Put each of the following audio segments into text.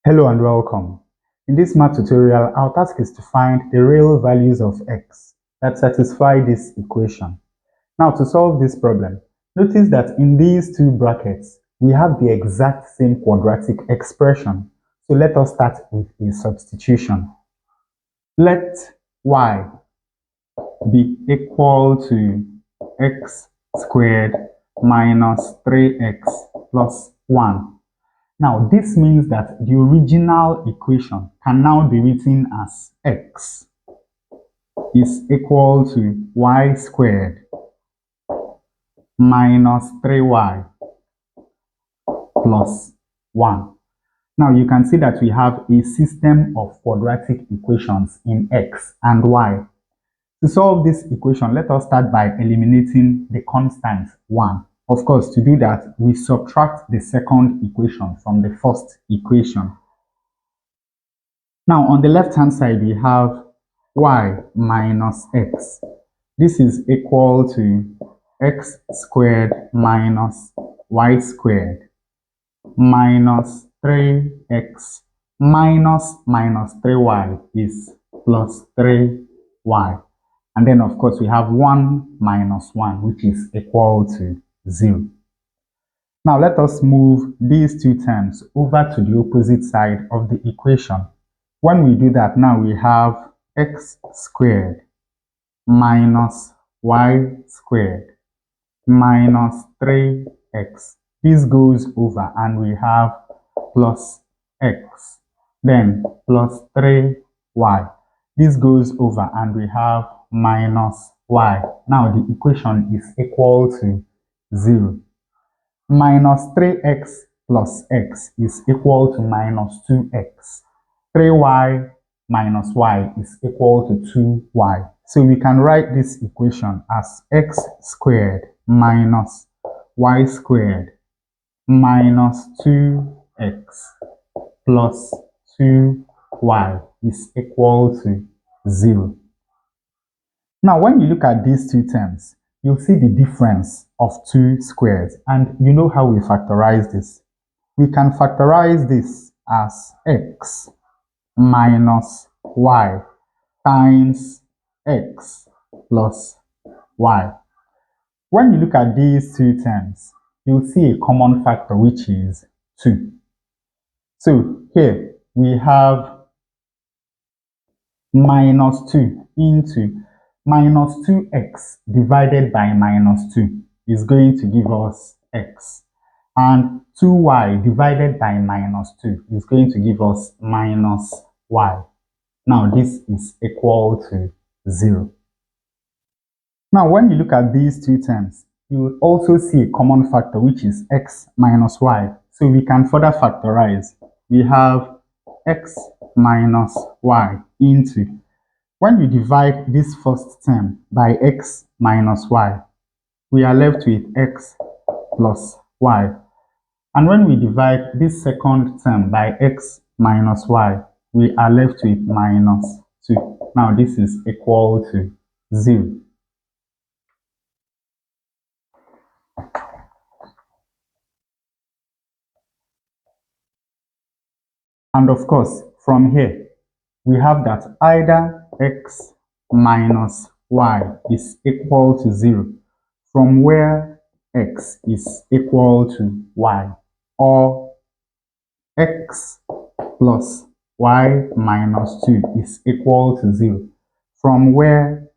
Hello and welcome. In this math tutorial, our task is to find the real values of x that satisfy this equation. Now, to solve this problem, notice that in these two brackets, we have the exact same quadratic expression. So let us start with a substitution. Let y be equal to x squared minus 3x plus 1. Now, this means that the original equation can now be written as x is equal to y squared minus 3y plus 1. Now, you can see that we have a system of quadratic equations in x and y. To solve this equation, let us start by eliminating the constant 1. Of course, to do that, we subtract the second equation from the first equation. Now, on the left-hand side, we have y minus x. This is equal to x squared minus y squared minus 3x minus 3y is plus 3y. And then, of course, we have 1 minus 1, which is equal to 0. Now, let us move these two terms over to the opposite side of the equation. When we do that, now we have x squared minus y squared minus 3x. This goes over and we have plus x. Then plus 3y. This goes over and we have minus y. Now the equation is equal to 0. Minus 3x plus x is equal to minus 2x. 3y minus y is equal to 2y. So we can write this equation as x squared minus y squared minus 2x plus 2y is equal to 0. Now, when you look at these two terms, you'll see the difference of two squares, and you know how we factorize this. We can factorize this as x minus y times x plus y. When you look at these two terms, you'll see a common factor, which is 2. So here we have minus 2 into minus 2x divided by minus 2 is going to give us x. And 2y divided by minus 2 is going to give us minus y. Now this is equal to 0. Now when you look at these two terms, you will also see a common factor, which is x minus y. So we can further factorize. We have x minus y into, when you divide this first term by x minus y, we are left with x plus y. And when we divide this second term by x minus y, we are left with minus 2. Now this is equal to 0. And of course, from here, we have that either x minus y is equal to 0 from where x is equal to y, or x plus y minus 2 is equal to 0 from where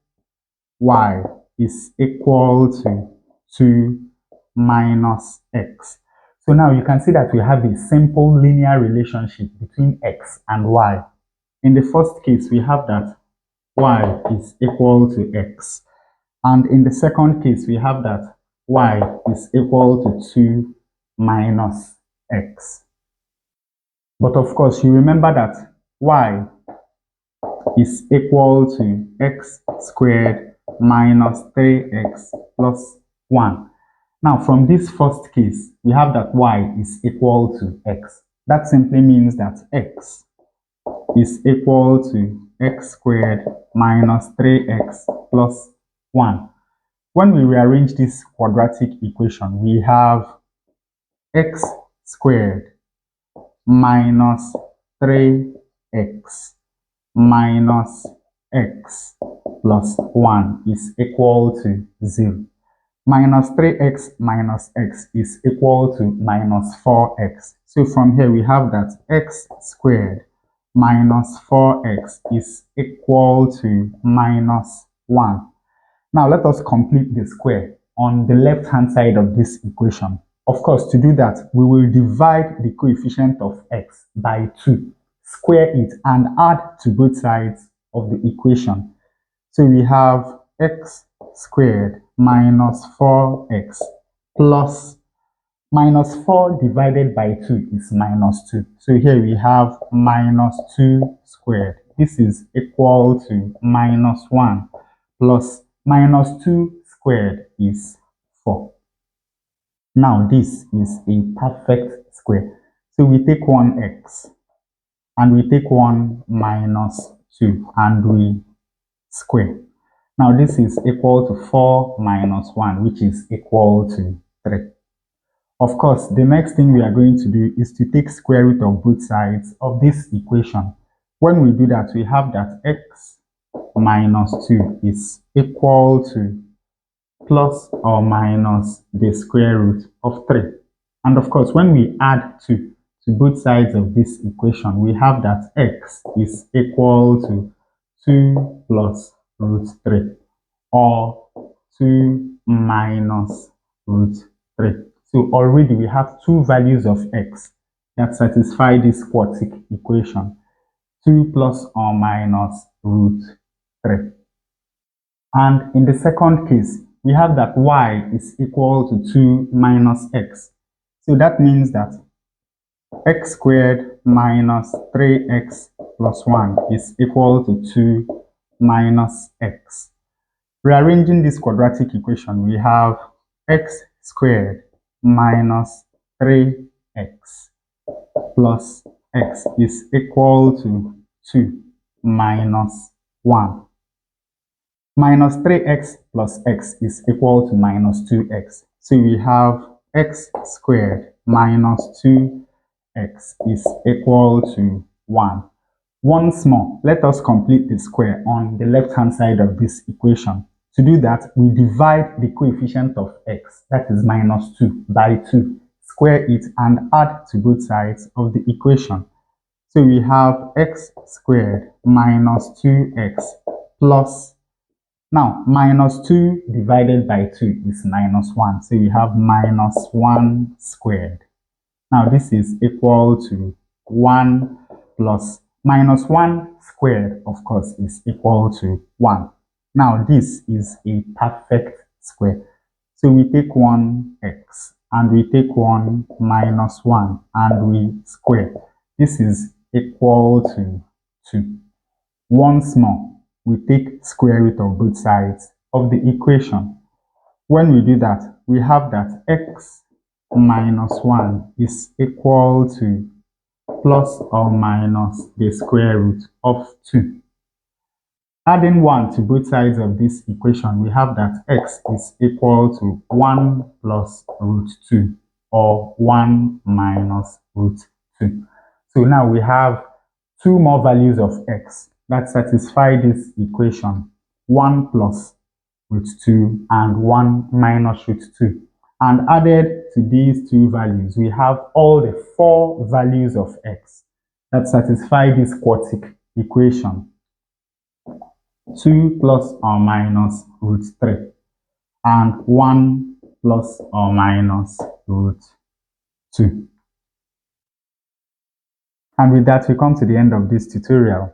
y is equal to 2 minus x. So now you can see that we have a simple linear relationship between x and y. In the first case, we have that y is equal to x. And in the second case, we have that y is equal to 2 minus x. But of course, you remember that y is equal to x squared minus 3x plus 1. Now, from this first case, we have that y is equal to x. That simply means that x is equal to x squared minus 3x plus 1. When we rearrange this quadratic equation, we have x squared minus 3x minus x plus 1 is equal to 0. Minus 3x minus x is equal to minus 4x. So from here we have that x squared minus 4x is equal to minus 1. Now let us complete the square on the left hand side of this equation. Of course, to do that, we will divide the coefficient of x by 2, square it, and add to both sides of the equation. So we have x squared minus 4x plus minus 4 divided by 2 is minus 2. So here we have minus 2 squared. This is equal to minus 1 plus minus 2 squared is 4. Now this is a perfect square. So we take one x and we take one minus 2 and we square. Now this is equal to 4 minus 1, which is equal to 3. Of course, the next thing we are going to do is to take square root of both sides of this equation. When we do that, we have that x minus 2 is equal to plus or minus the square root of 3. And of course, when we add 2 to both sides of this equation, we have that x is equal to 2 plus root 3 or 2 minus root 3. So already we have two values of x that satisfy this quartic equation, 2 plus or minus root 3. And in the second case, we have that y is equal to 2 minus x. So that means that x squared minus 3x plus 1 is equal to 2 minus x. Rearranging this quadratic equation, we have x squared minus 3x plus x is equal to 2 minus 1. Minus 3x plus x is equal to minus 2x. So we have x squared minus 2x is equal to 1. Once more, let us complete the square on the left-hand side of this equation. To do that, we divide the coefficient of x, that is minus 2, by 2, square it, and add to both sides of the equation. So we have x squared minus 2x plus, now minus 2 divided by 2 is minus 1. So we have minus 1 squared. Now this is equal to 1 plus minus 1 squared, of course, is equal to 1. Now this is a perfect square. So we take one x and we take one minus 1 and we square. This is equal to 2. Once more, we take square root of both sides of the equation. When we do that, we have that x minus 1 is equal to plus or minus the square root of 2. Adding 1 to both sides of this equation, we have that x is equal to 1 plus root 2 or 1 minus root 2. So now we have two more values of x that satisfy this equation, 1 plus root 2 and 1 minus root 2. And added to these two values, we have all the four values of x that satisfy this quartic equation, 2 plus or minus root 3 and 1 plus or minus root 2. And with that, we come to the end of this tutorial.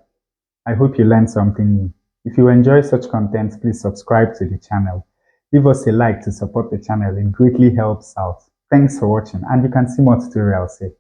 I hope you learned something new. If you enjoy such content, please subscribe to the channel. Leave us a like to support the channel. It greatly helps out. Thanks for watching, and you can see more tutorials here.